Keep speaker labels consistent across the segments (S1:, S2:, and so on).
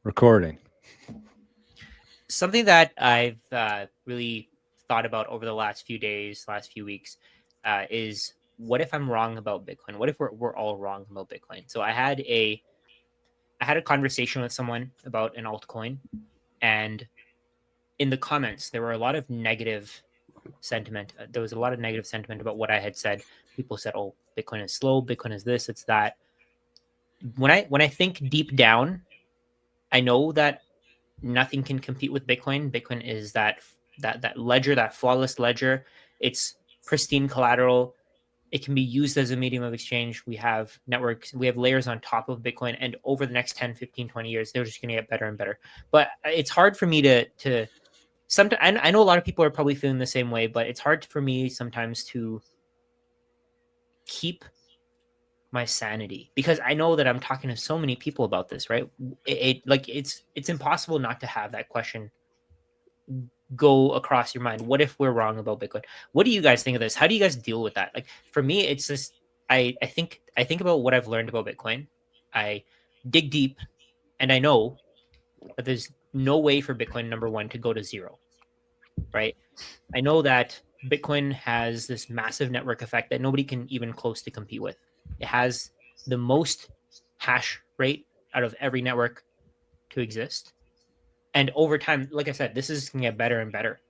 S1: Recording.
S2: Something that I've really thought about over the last few days, last few weeks, is what if I'm wrong about Bitcoin? What if we're all wrong about Bitcoin? So I had a conversation with someone about an altcoin, and in the comments there were a lot of negative sentiment. There was a lot of negative sentiment about what I had said. People said, "Oh, Bitcoin is slow. Bitcoin is this. It's that." When I think deep down, I know that nothing can compete with Bitcoin. Bitcoin is that ledger, that flawless ledger. It's pristine collateral. It can be used as a medium of exchange. We have networks, we have layers on top of Bitcoin, and over the next 10, 15, 20 years, they're just going to get better and better. But it's hard for me to sometimes, I know a lot of people are probably feeling the same way, but it's hard for me sometimes to keep my sanity because I know that I'm talking to so many people about this, right? It's impossible not to have that question go across your mind. What if we're wrong about Bitcoin? What do you guys think of this? How do you guys deal with that? Like for me, it's just I think about what I've learned about Bitcoin. I dig deep, and I know that there's no way for Bitcoin number one to go to zero, right? I know that Bitcoin has this massive network effect that nobody can even close to compete with. It has the most hash rate out of every network to exist. And over time, like I said, this is going to get better and better,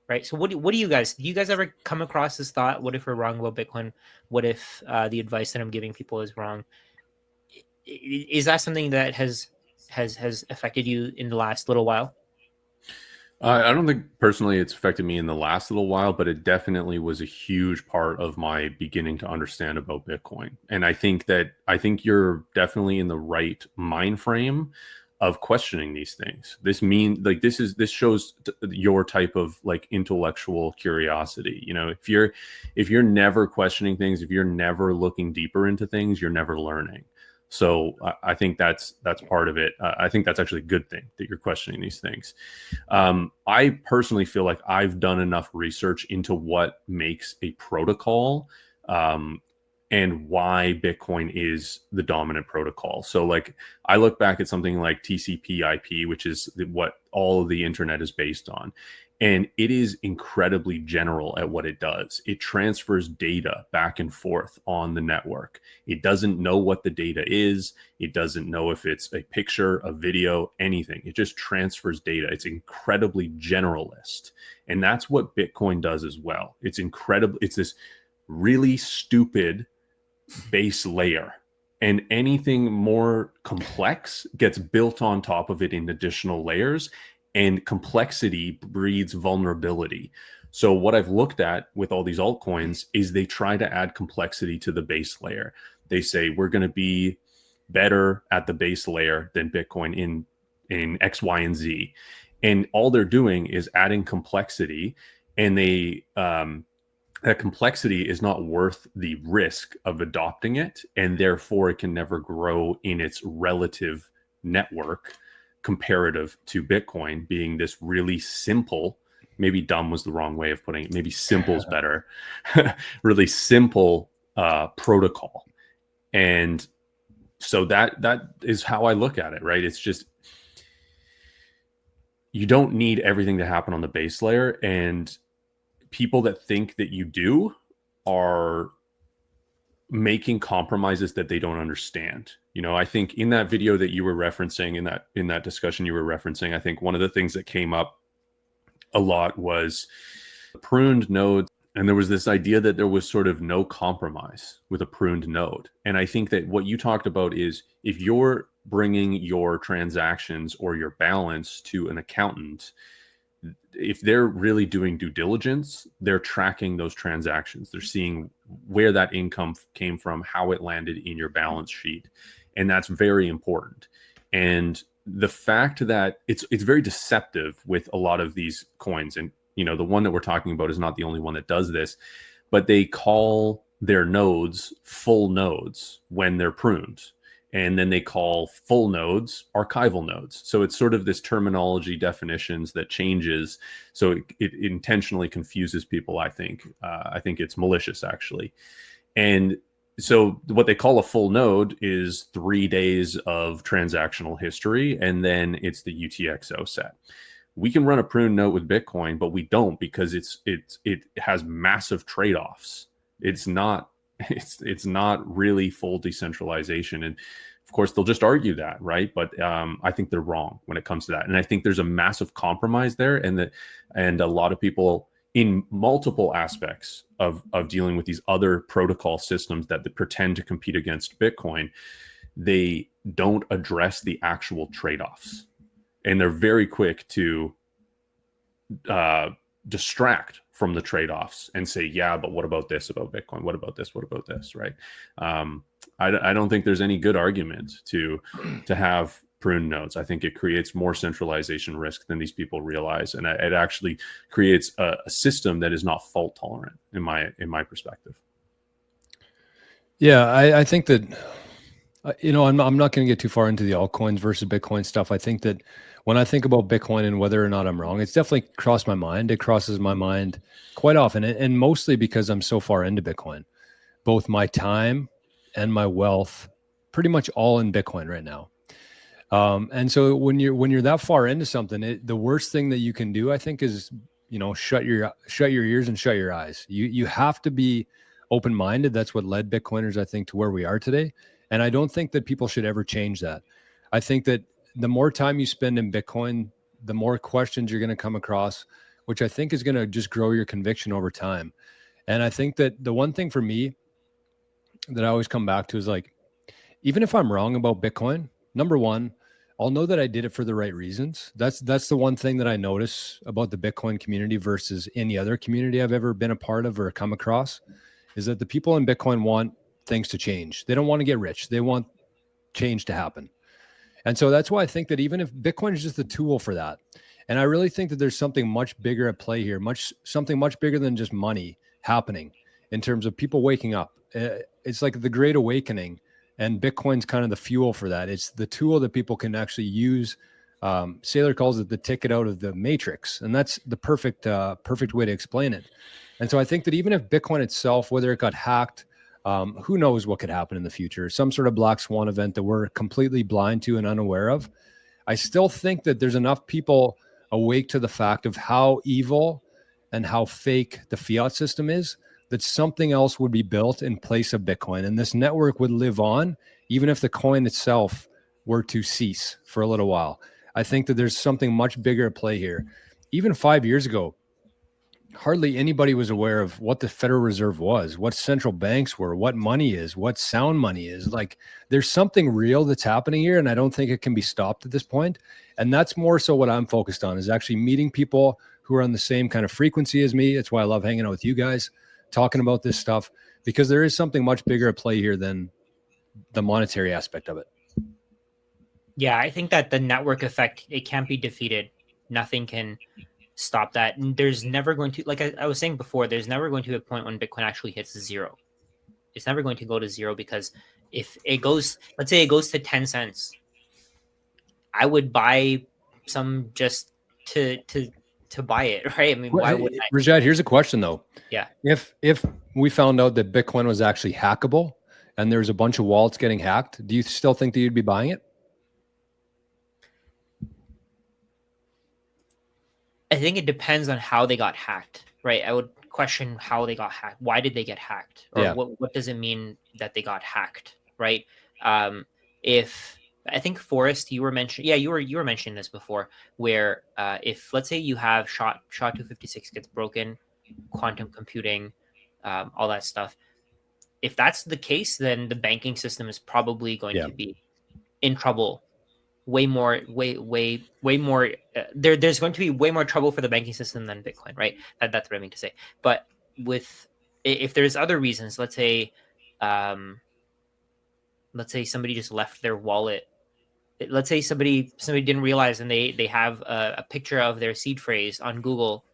S2: right? So what do you guys ever come across this thought? What if we're wrong about Bitcoin? What if the advice that I'm giving people is wrong? Is that something that has affected you in the last little while?
S3: I don't think personally it's affected me in the last little while, but it definitely was a huge part of my beginning to understand about Bitcoin. And I think you're definitely in the right mind frame of questioning these things. This shows your type of like intellectual curiosity. You know, if you're never questioning things, if you're never looking deeper into things, you're never learning. So I think that's part of it. I think that's actually a good thing that you're questioning these things. I personally feel like I've done enough research into what makes a protocol and why Bitcoin is the dominant protocol. So like I look back at something like TCP/IP, which is what all of the internet is based on. And it is incredibly general at what it does. It transfers data back and forth on the network. It doesn't know what the data is. It doesn't know if it's a picture, a video, anything. It just transfers data. It's incredibly generalist. And that's what Bitcoin does as well. It's incredible. It's this really stupid base layer. And anything more complex gets built on top of it in additional layers. And complexity breeds vulnerability. So what I've looked at with all these altcoins is they try to add complexity to the base layer. They say we're going to be better at the base layer than Bitcoin in X, Y, and Z. And all they're doing is adding complexity, and that complexity is not worth the risk of adopting it, and therefore it can never grow in its relative network comparative to Bitcoin being this really simple, maybe dumb was the wrong way of putting it, maybe simple is better, really simple protocol. And so that is how I look at it, right? It's just, you don't need everything to happen on the base layer, and people that think that you do are making compromises that they don't understand. You know, I think in that video that you were referencing, in that discussion you were referencing, I think one of the things that came up a lot was pruned nodes. And there was this idea that there was sort of no compromise with a pruned node. And I think that what you talked about is if you're bringing your transactions or your balance to an accountant, if they're really doing due diligence, they're tracking those transactions. They're seeing where that income came from, how it landed in your balance sheet. And that's very important. And the fact that it's very deceptive with a lot of these coins. And, you know, the one that we're talking about is not the only one that does this, but they call their nodes full nodes when they're pruned. And then they call full nodes archival nodes. So it's sort of this terminology definitions that changes. So it intentionally confuses people, I think. I think it's malicious, actually. And So what they call a full node is 3 days of transactional history, and then it's the UTXO set. We can run a prune node with Bitcoin, but we don't because it has massive trade-offs. It's not it's not really full decentralization, and of course they'll just argue that, right? But I think they're wrong when it comes to that, and I think there's a massive compromise there, and a lot of people in multiple aspects of dealing with these other protocol systems that pretend to compete against Bitcoin, they don't address the actual trade-offs, and they're very quick to uh, distract from the trade-offs and say, yeah, but what about this about Bitcoin? What about this? What about this? Right? I don't think there's any good argument to have prune nodes. I think it creates more centralization risk than these people realize, and it actually creates a system that is not fault tolerant in my perspective.
S1: Yeah, I think that I'm not going to get too far into the altcoins versus Bitcoin stuff. I think that when I think about Bitcoin and whether or not I'm wrong, it's definitely crossed my mind. It crosses my mind quite often, and mostly because I'm so far into Bitcoin, both my time and my wealth, pretty much all in Bitcoin right now. And so when you're that far into something, the worst thing that you can do, I think, is shut your ears and shut your eyes. You have to be open minded. That's what led Bitcoiners, I think, to where we are today. And I don't think that people should ever change that. I think that the more time you spend in Bitcoin, the more questions you're going to come across, which I think is going to just grow your conviction over time. And I think that the one thing for me that I always come back to is like, even if I'm wrong about Bitcoin, number one, I'll know that I did it for the right reasons. That's the one thing that I notice about the Bitcoin community versus any other community I've ever been a part of or come across, is that the people in Bitcoin want things to change. They don't want to get rich. They want change to happen. And so that's why I think that even if Bitcoin is just a tool for that, and I really think that there's something much bigger at play here, something much bigger than just money happening in terms of people waking up. It's like the Great Awakening, and Bitcoin's kind of the fuel for that. It's the tool that people can actually use. Saylor calls it the ticket out of the matrix, and that's the perfect way to explain it. And so I think that even if Bitcoin itself, whether it got hacked, who knows what could happen in the future, some sort of black swan event that we're completely blind to and unaware of, I still think that there's enough people awake to the fact of how evil and how fake the fiat system is that something else would be built in place of Bitcoin. And this network would live on, even if the coin itself were to cease for a little while. I think that there's something much bigger at play here. Even 5 years ago, hardly anybody was aware of what the Federal Reserve was, what central banks were, what money is, what sound money is. Like, there's something real that's happening here, and I don't think it can be stopped at this point. And that's more so what I'm focused on, is actually meeting people who are on the same kind of frequency as me. That's why I love hanging out with you guys, talking about this stuff, because there is something much bigger at play here than the monetary aspect of it.
S2: Yeah, I think that the network effect, it can't be defeated. Nothing can stop that. And there's never going to, like I was saying before, there's never going to be a point when Bitcoin actually hits zero. It's never going to go to zero, because if it goes, let's say it goes to 10 cents, I would buy some just to buy it, right? I mean,
S1: Well,
S2: why would
S1: hey,
S2: I?
S1: Rajat, here's a question though.
S2: Yeah.
S1: If we found out that Bitcoin was actually hackable and there's a bunch of wallets getting hacked, do you still think that you'd be buying it?
S2: I think it depends on how they got hacked, right? I would question how they got hacked. Why did they get hacked? Or
S1: Yeah.
S2: what does it mean that they got hacked, right? If I think Forrest, you were mentioning, yeah, you were mentioning this before, where if let's say you have SHA 256 gets broken, quantum computing, all that stuff. If that's the case, then the banking system is probably going
S1: Yeah.
S2: to be in trouble, way more. There's going to be way more trouble for the banking system than Bitcoin, right? That's what I mean to say. But with, if there's other reasons, um, let's say somebody just left their wallet. Let's say somebody didn't realize, and they have a picture of their seed phrase on Google,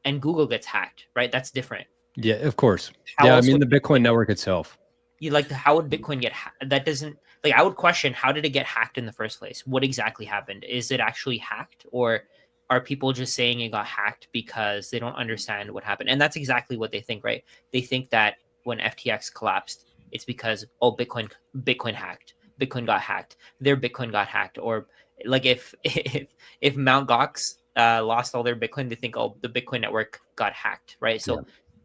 S2: and Google gets hacked, right? That's different.
S1: Yeah, of course.
S2: How
S1: Yeah, I
S2: else
S1: mean
S2: would
S1: the
S2: Bitcoin,
S1: Bitcoin network itself.
S2: you like how would Bitcoin get that doesn't, like, I would question, how did it get hacked in the first place? What exactly happened? Is it actually hacked, or are people just saying it got hacked because they don't understand what happened? And that's exactly what they think, right? They think that when FTX collapsed, it's because, oh, Bitcoin hacked, Bitcoin got hacked, their Bitcoin got hacked. Or like if Mount Gox lost all their Bitcoin, they think, oh, the Bitcoin network got hacked, right? So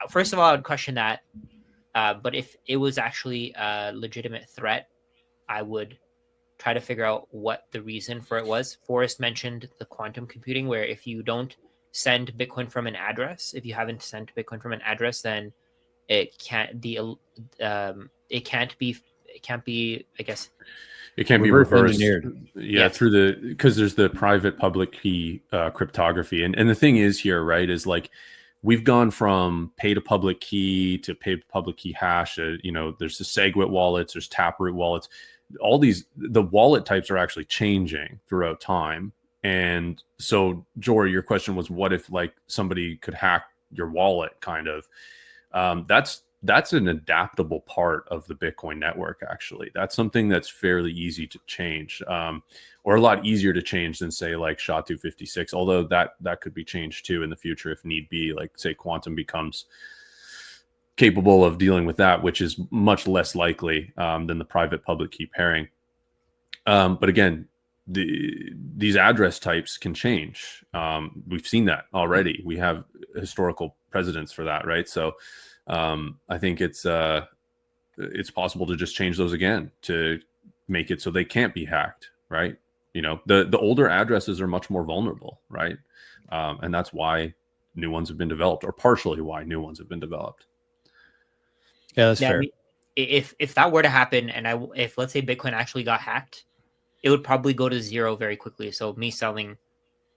S2: first of all, I would question that. But if it was actually a legitimate threat, I would try to figure out what the reason for it was. Forrest mentioned the quantum computing, where if you don't send Bitcoin from an address, if you haven't sent Bitcoin from an address, then it can't be, I guess,
S3: it can't be
S1: Reverse
S3: reversed.
S1: engineered.
S3: Yeah,
S2: yes,
S3: through because there's the private public key cryptography. And the thing is here, right, is like we've gone from pay to public key to pay to public key hash. There's the SegWit wallets, there's Taproot wallets. All the wallet types are actually changing throughout time. And so, Jory, your question was, what if like somebody could hack your wallet, kind of? That's an adaptable part of the Bitcoin network. Actually, that's something that's fairly easy to change, or a lot easier to change than say like SHA-256. Although that could be changed too in the future if need be. Like say quantum becomes capable of dealing with that, which is much less likely than the private public key pairing. But again, these address types can change. We've seen that already. We have historical precedents for that, right? So I think it's possible to just change those again to make it so they can't be hacked, right? The older addresses are much more vulnerable, right? And that's why new ones have been developed, or partially why new ones have been developed.
S1: Yeah, that's fair.
S2: I mean, if that were to happen, and if let's say Bitcoin actually got hacked, it would probably go to zero very quickly. So me selling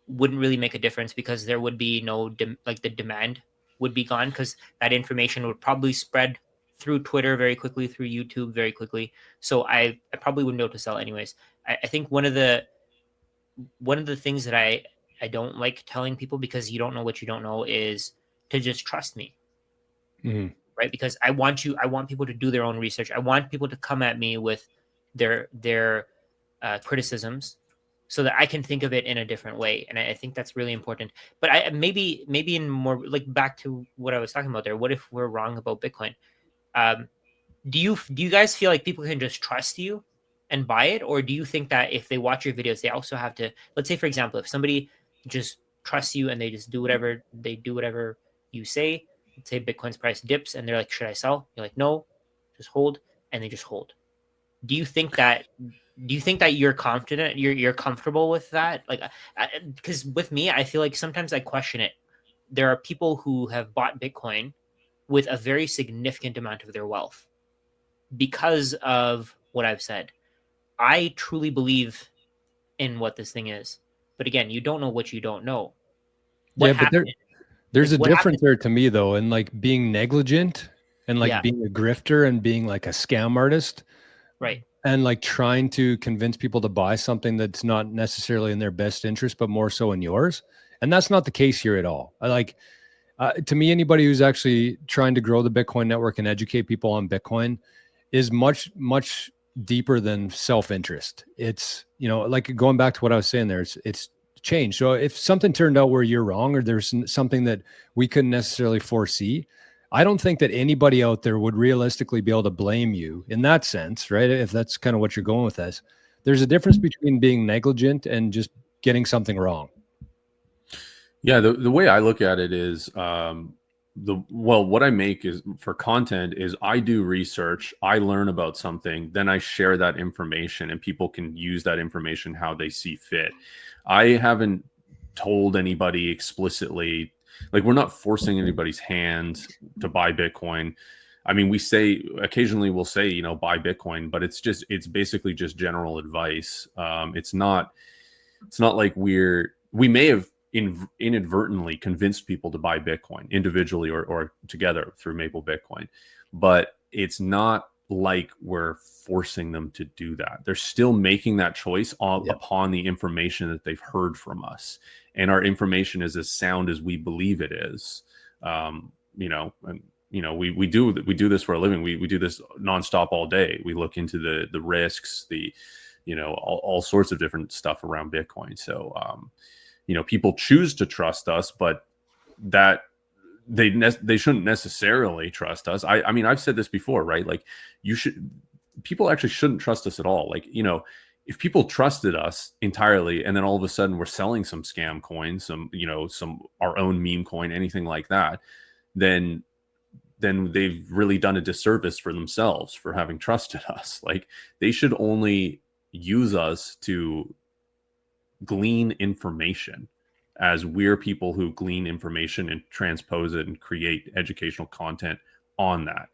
S2: wouldn't really make a difference, because there would be no the demand would be gone, because that information would probably spread through Twitter very quickly, through YouTube very quickly. So I probably wouldn't be able to sell anyways. I think one of the things that I don't like telling people, because you don't know what you don't know, is to just trust me.
S1: Mm-hmm.
S2: Right? Because I want people to do their own research. I want people to come at me with their criticisms, so that I can think of it in a different way. And I think that's really important. But I maybe in more like back to what I was talking about there. What if we're wrong about Bitcoin? Do you guys feel like people can just trust you and buy it, or do you think that if they watch your videos, they also have to, let's say for example, if somebody just trusts you and they just do whatever you say, let's say Bitcoin's price dips and they're like, should I sell? You're like, no, just hold, and they just hold. Do you think that you're confident, you're comfortable with that? Like, because with me, I feel like sometimes I question it. There are people who have bought Bitcoin with a very significant amount of their wealth because of what I've said. I truly believe in what this thing is. But again, you don't know what you don't know. What
S1: Yeah, but
S2: happened?
S1: there's a
S2: What happened?
S1: difference there to me though, and like being negligent and like
S2: Yeah,
S1: being a grifter and being like a scam artist
S2: right.
S1: and like trying to convince people to buy something that's not necessarily in their best interest, but more so in yours. And that's not the case here at all. To me, anybody who's actually trying to grow the Bitcoin network and educate people on Bitcoin is much, much deeper than self-interest. It's, like going back to what I was saying there, it's change. So if something turned out where you're wrong, or there's something that we couldn't necessarily foresee, I don't think that anybody out there would realistically be able to blame you in that sense, right? If that's kind of what you're going with this. There's a difference between being negligent and just getting something wrong.
S3: Yeah, the way I look at it is what I make is for content is I do research, I learn about something, then I share that information and people can use that information how they see fit. I haven't told anybody explicitly, like we're not forcing anybody's hand to buy Bitcoin. I mean, occasionally we'll say, buy Bitcoin, but it's basically just general advice. It's not like we may have inadvertently convinced people to buy Bitcoin individually or together through Maple Bitcoin, but it's not like we're forcing them to do that. They're still making that choice upon the information that they've heard from us, and our information is as sound as we believe it is. We do this for a living. We do this nonstop all day. We look into the risks, all sorts of different stuff around Bitcoin. So people choose to trust us, but that they shouldn't necessarily trust us. I mean, I've said this before, right? Like, people actually shouldn't trust us at all. Like, if people trusted us entirely and then all of a sudden we're selling some scam coin, some our own meme coin, anything like that, then they've really done a disservice for themselves for having trusted us. Like, they should only use us to glean information, as we're people who glean information and transpose it and create educational content on that.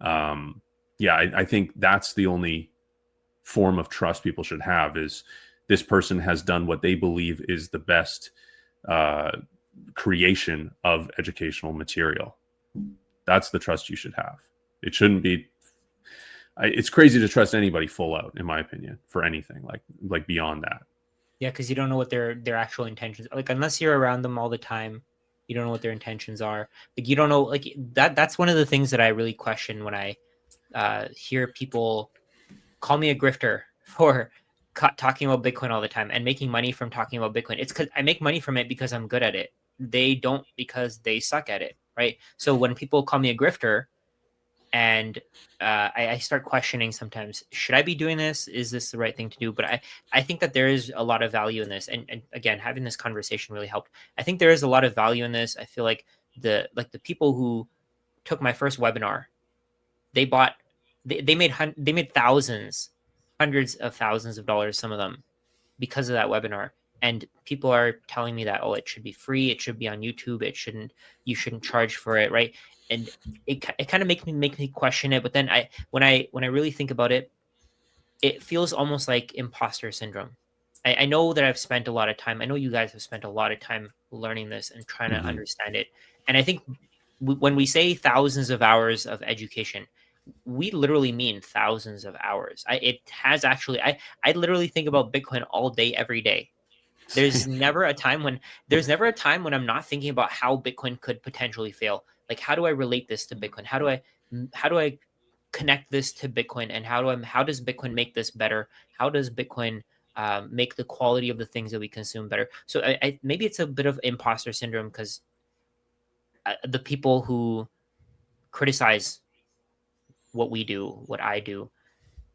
S3: I think that's the only form of trust people should have, is this person has done what they believe is the best creation of educational material. That's the trust you should have. It shouldn't be. It's crazy to trust anybody full out, in my opinion, for anything like beyond that.
S2: Yeah, because you don't know what their actual intentions are. Like, unless you're around them all the time, you don't know what their intentions are. Like, you don't know, like, that's one of the things that I really question when I hear people call me a grifter for talking about Bitcoin all the time and making money from talking about Bitcoin. It's because I make money from it because I'm good at it. They don't, because they suck at it, right? So when people call me a grifter, and I start questioning sometimes, should I be doing this? Is this the right thing to do? But I think that there is a lot of value in this. And again, having this conversation really helped. I think there is a lot of value in this. I feel like the people who took my first webinar, they bought, they made thousands, hundreds of thousands of dollars, some of them, because of that webinar. And people are telling me that, oh, it should be free, it should be on YouTube, you shouldn't charge for it, right? And it kind of makes me question it. But then when I really think about it, it feels almost like imposter syndrome. I know that I've spent a lot of time. I know you guys have spent a lot of time learning this and trying to understand it. And I think when we say thousands of hours of education, we literally mean thousands of hours. I literally think about Bitcoin all day, every day. There's never a time when I'm not thinking about how Bitcoin could potentially fail. Like, how do I relate this to Bitcoin? How do I connect this to Bitcoin? And how does Bitcoin make this better? How does Bitcoin make the quality of the things that we consume better? So maybe it's a bit of imposter syndrome, because the people who criticize what we do, what I do,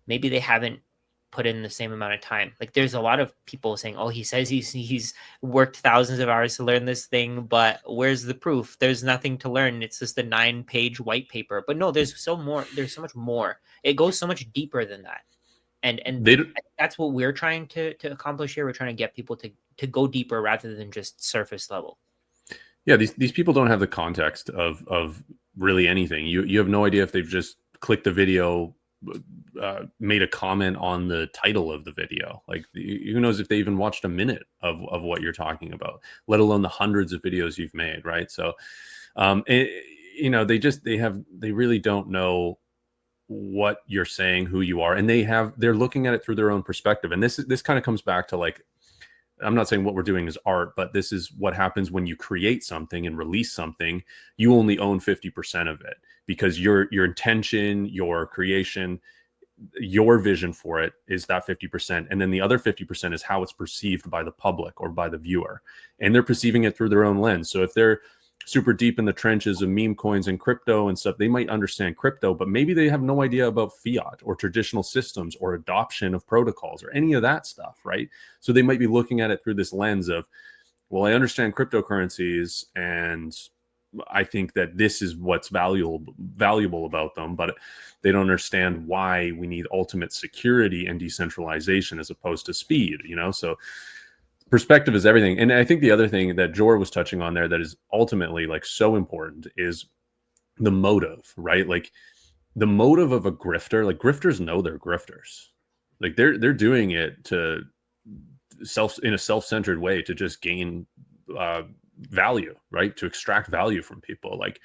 S2: maybe they haven't put in the same amount of time. Like, there's a lot of people saying, oh, he says he's worked thousands of hours to learn this thing, but where's the proof? There's nothing to learn. It's just a 9-page white paper. But no, there's so much more. It goes so much deeper than that. And that's what we're trying to accomplish here. We're trying to get people to go deeper rather than just surface level.
S3: Yeah, these people don't have the context of really anything. You have no idea if they've just clicked the video, made a comment on the title of the video. Like, who knows if they even watched a minute of what you're talking about, let alone the hundreds of videos you've made, right? So they really don't know what you're saying, who you are, and they're looking at it through their own perspective. And this kind of comes back to, like, I'm not saying what we're doing is art, but this is what happens when you create something and release something. You only own 50% of it, because your intention, your creation, your vision for it is that 50%. And then the other 50% is how it's perceived by the public or by the viewer. And they're perceiving it through their own lens. So if they're super deep in the trenches of meme coins and crypto and stuff, they might understand crypto, but maybe they have no idea about fiat or traditional systems or adoption of protocols or any of that stuff, right? So they might be looking at it through this lens of, well, I understand cryptocurrencies and I think that this is what's valuable about them, but they don't understand why we need ultimate security and decentralization as opposed to speed, So perspective is everything. And I think the other thing that Jor was touching on there that is ultimately, like, so important is the motive, right? Like, the motive of a grifter, like, grifters know they're grifters. Like, they're doing it to in a self-centered way to just gain value, right? To extract value from people. Like,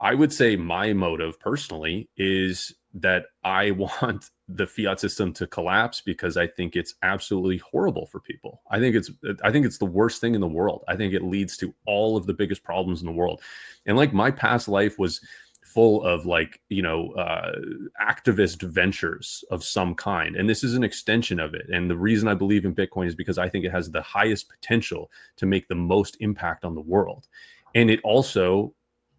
S3: I would say my motive personally is that I want the fiat system to collapse because I think it's absolutely horrible for people. I think it's the worst thing in the world. I think it leads to all of the biggest problems in the world. And, like, my past life was full of, like, activist ventures of some kind. And this is an extension of it. And the reason I believe in Bitcoin is because I think it has the highest potential to make the most impact on the world. And it also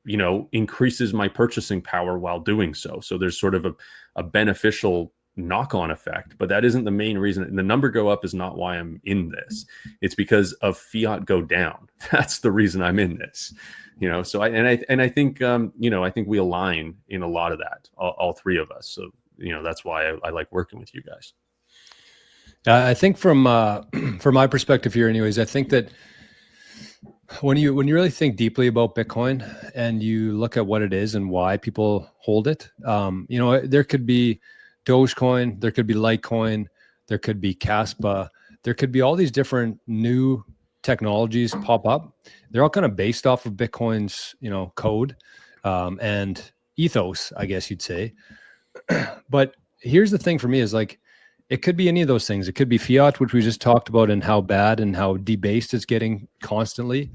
S3: increases my purchasing power while doing so. So there's sort of a beneficial knock-on effect, but that isn't the main reason. And the number go up is not why I'm in this. It's because of fiat go down. That's the reason I'm in this. So I think I think we align in a lot of that, all three of us. So that's why I like working with you guys.
S1: I think from my perspective here, anyways, I think that when you really think deeply about Bitcoin and you look at what it is and why people hold it, there could be Dogecoin, there could be Litecoin, there could be Caspa, there could be all these different new technologies pop up. They're all kind of based off of Bitcoin's code and ethos, I guess you'd say. But here's the thing for me is like, it could be any of those things. It could be fiat, which we just talked about, and how bad and how debased it's getting constantly.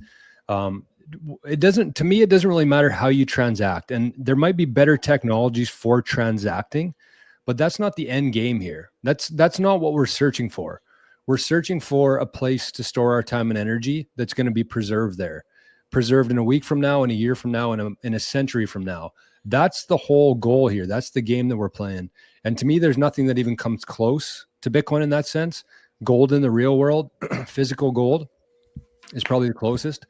S1: It doesn't really matter how you transact, and there might be better technologies for transacting, but that's not the end game here. That's not what we're searching for. We're searching for a place to store our time and energy that's going to be preserved there, preserved in a week from now, in a year from now, in a century from now. That's the whole goal here. That's the game that we're playing. And to me, there's nothing that even comes close to Bitcoin in that sense. Gold in the real world, physical gold, is probably the closest.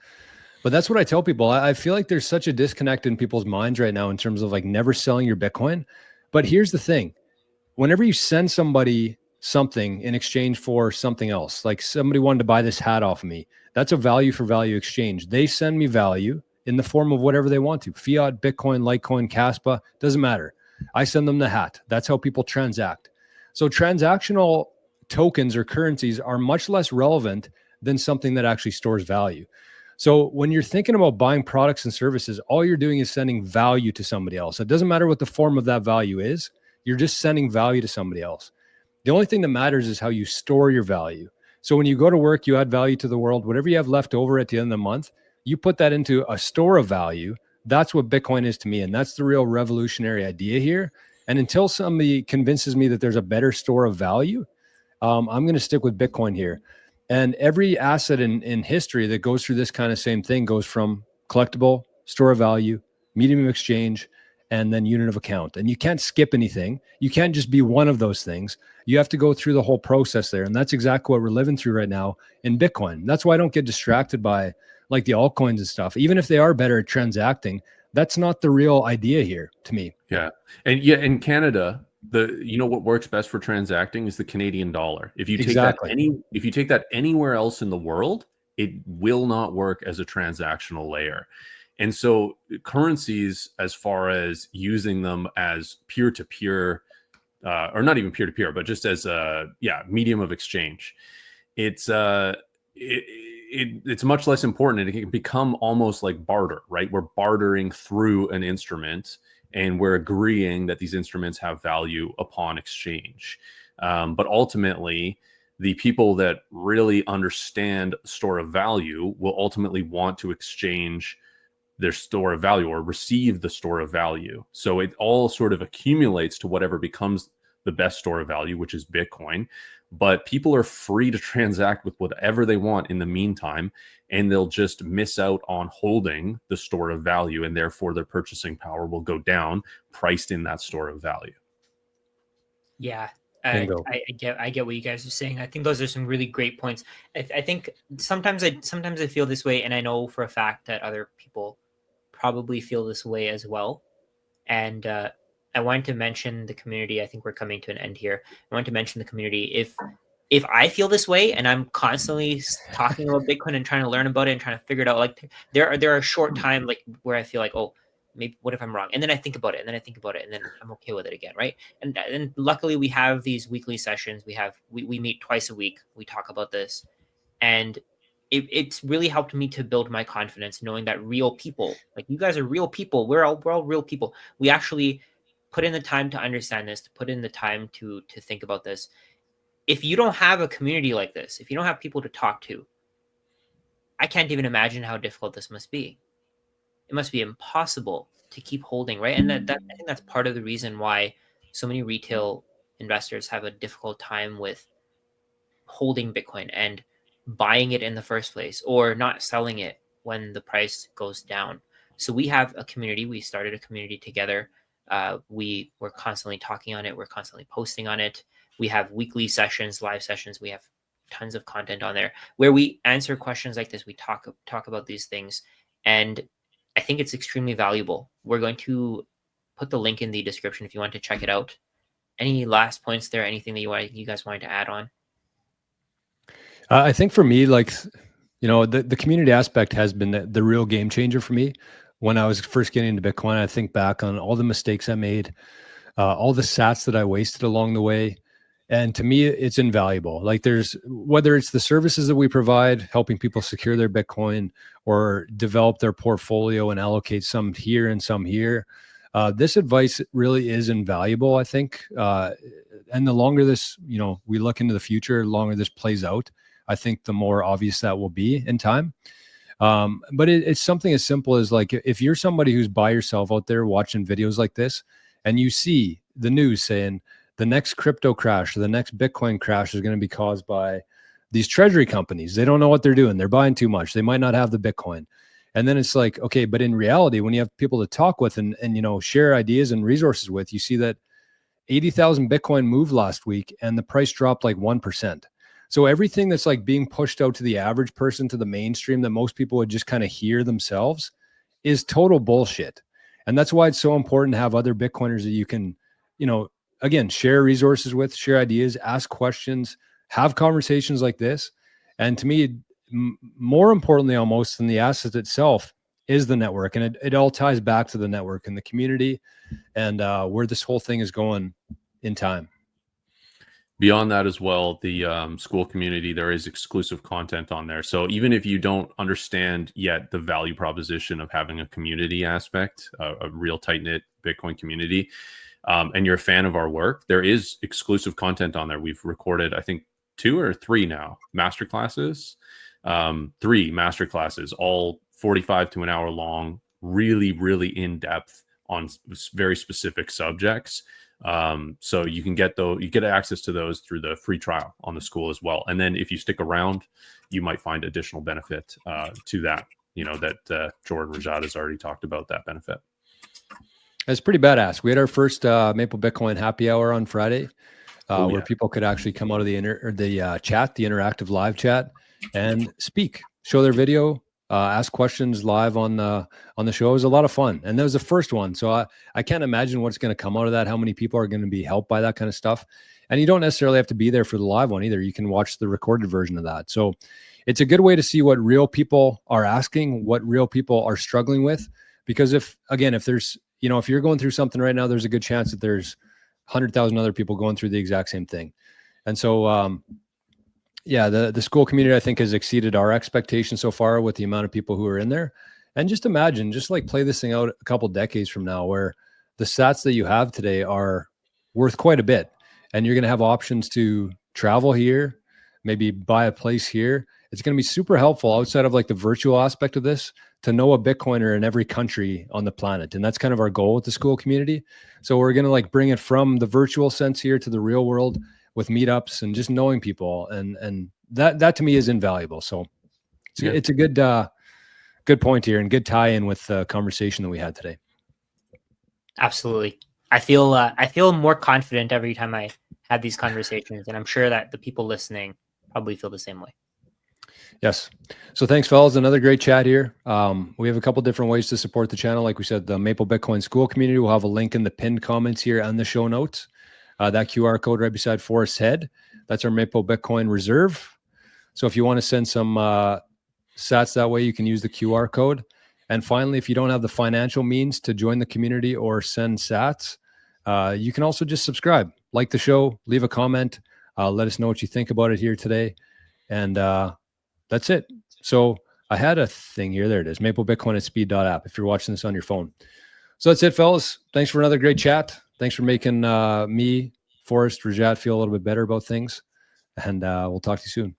S1: But that's what I tell people. I feel like there's such a disconnect in people's minds right now in terms of like never selling your Bitcoin. But here's the thing. Whenever you send somebody something in exchange for something else, like somebody wanted to buy this hat off of me, that's a value for value exchange. They send me value in the form of whatever they want to. Fiat, Bitcoin, Litecoin, Caspa, doesn't matter. I send them the hat. That's how people transact. So transactional tokens or currencies are much less relevant than something that actually stores value. So when you're thinking about buying products and services, all you're doing is sending value to somebody else. It doesn't matter what the form of that value is. You're just sending value to somebody else. The only thing that matters is how you store your value. So when you go to work, you add value to the world. Whatever you have left over at the end of the month, you put that into a store of value. That's what Bitcoin is to me. And that's the real revolutionary idea here. And until somebody convinces me that there's a better store of value, I'm going to stick with Bitcoin here. And every asset in history that goes through this kind of same thing goes from collectible, store of value, medium of exchange, and then unit of account. And you can't skip anything. You can't just be one of those things. You have to go through the whole process there. And that's exactly what we're living through right now in Bitcoin. That's why I don't get distracted by like the altcoins and stuff. Even if they are better at transacting, that's not the real idea here to me.
S3: Yeah. And yeah, in Canada, what works best for transacting is the Canadian dollar. If you take that anywhere else in the world, it will not work as a transactional layer. And so currencies, as far as using them as peer-to-peer, or not even peer-to-peer, but just as a medium of exchange, it's much less important, and it can become almost like barter, right? We're bartering through an instrument, and we're agreeing that these instruments have value upon exchange. But ultimately, the people that really understand store of value will ultimately want to exchange their store of value or receive the store of value. So it all sort of accumulates to whatever becomes the best store of value, which is Bitcoin. But people are free to transact with whatever they want in the meantime, and they'll just miss out on holding the store of value, and therefore their purchasing power will go down, priced in that store of value.
S2: Yeah, I get what you guys are saying. I think those are some really great points. I think sometimes I feel this way, and I know for a fact that other people probably feel this way as well. And I wanted to mention the community. I think we're coming to an end here. I want to mention the community. If I feel this way and I'm constantly talking about Bitcoin and trying to learn about it and trying to figure it out, like there are short time like where I feel like, oh, maybe what if I'm wrong? And then I think about it, and then I think about it, and then I'm okay with it again, right? And luckily we have these weekly sessions. We meet twice a week. We talk about this, and it's really helped me to build my confidence, knowing that real people, like you guys are real people. We're all real people. We actually put in the time to understand this, to put in the time to think about this. If you don't have a community like this, if you don't have people to talk to, I can't even imagine how difficult this must be. It must be impossible to keep holding, right? And that I think that's part of the reason why so many retail investors have a difficult time with holding Bitcoin and buying it in the first place, or not selling it when the price goes down. So we have a community. We started a community together. We're constantly talking on it. We're constantly posting on it. We have weekly sessions, live sessions. We have tons of content on there where we answer questions like this. We talk about these things, and I think it's extremely valuable. We're going to put the link in the description if you want to check it out. Any last points there? Anything that you guys wanted to add on?
S1: I think for me, like, the community aspect has been the real game changer for me. When I was first getting into Bitcoin, I think back on all the mistakes I made, all the sats that I wasted along the way. And to me, it's invaluable. Like, whether it's the services that we provide, helping people secure their Bitcoin or develop their portfolio and allocate some here and some here. This advice really is invaluable, I think. And the longer this, we look into the future, the longer this plays out, I think the more obvious that will be in time. But it's something as simple as, like, if you're somebody who's by yourself out there watching videos like this, and you see the news saying the next crypto crash or the next Bitcoin crash is going to be caused by these treasury companies. They don't know what they're doing. They're buying too much. They might not have the Bitcoin. And then it's like, okay, but in reality, when you have people to talk with and share ideas and resources with, you see that 80,000 Bitcoin moved last week and the price dropped like 1%. So everything that's like being pushed out to the average person, to the mainstream, that most people would just kind of hear themselves, is total bullshit. And that's why it's so important to have other Bitcoiners that you can, again, share resources with, share ideas, ask questions, have conversations like this. And to me, more importantly almost than the asset itself is the network. And it all ties back to the network and the community and where this whole thing is going in time.
S3: Beyond that as well, the school community, there is exclusive content on there. So even if you don't understand yet the value proposition of having a community aspect, a real tight-knit Bitcoin community, and you're a fan of our work, there is exclusive content on there. We've recorded, I think, 2 or 3 now masterclasses, 3 masterclasses, all 45 to an hour long, really, really in depth on very specific subjects. So you get access to those through the free trial on the school as well. And then if you stick around, you might find additional benefit to that, that Jordan Rajat has already talked about that benefit.
S1: It's pretty badass. We had our first Maple Bitcoin happy hour on Friday, where people could actually come out of the chat, the interactive live chat, and speak, show their video, ask questions live on the show. It was a lot of fun, and that was the first one. So I can't imagine what's going to come out of that. How many people are going to be helped by that kind of stuff? And you don't necessarily have to be there for the live one either. You can watch the recorded version of that. So it's a good way to see what real people are asking, what real people are struggling with. Because if there's if you're going through something right now, there's a good chance that there's 100,000 other people going through the exact same thing. And so, the school community, I think, has exceeded our expectations so far with the amount of people who are in there. And just imagine, just like play this thing out a couple decades from now, where the sats that you have today are worth quite a bit. And you're going to have options to travel here, maybe buy a place here. It's going to be super helpful outside of like the virtual aspect of this to know a Bitcoiner in every country on the planet. And that's kind of our goal with the school community. So we're going to like bring it from the virtual sense here to the real world with meetups and just knowing people. And that to me is invaluable. So it's a good point here and good tie in with the conversation that we had today.
S2: Absolutely. I feel more confident every time I have these conversations, and I'm sure that the people listening probably feel the same way.
S1: Yes. So thanks, fellas. Another great chat here. We have a couple different ways to support the channel. Like we said, the Maple Bitcoin School community will have a link in the pinned comments here and the show notes. That QR code right beside Forrest's head, that's our Maple Bitcoin Reserve. So if you want to send some sats that way, you can use the QR code. And finally, if you don't have the financial means to join the community or send sats, you can also just subscribe, like the show, leave a comment, let us know what you think about it here today. And that's it. So I had a thing here. There it is. Maple Bitcoin at speed.app if you're watching this on your phone. So that's it, fellas. Thanks for another great chat. Thanks for making me, Forrest, Rajat feel a little bit better about things. And we'll talk to you soon.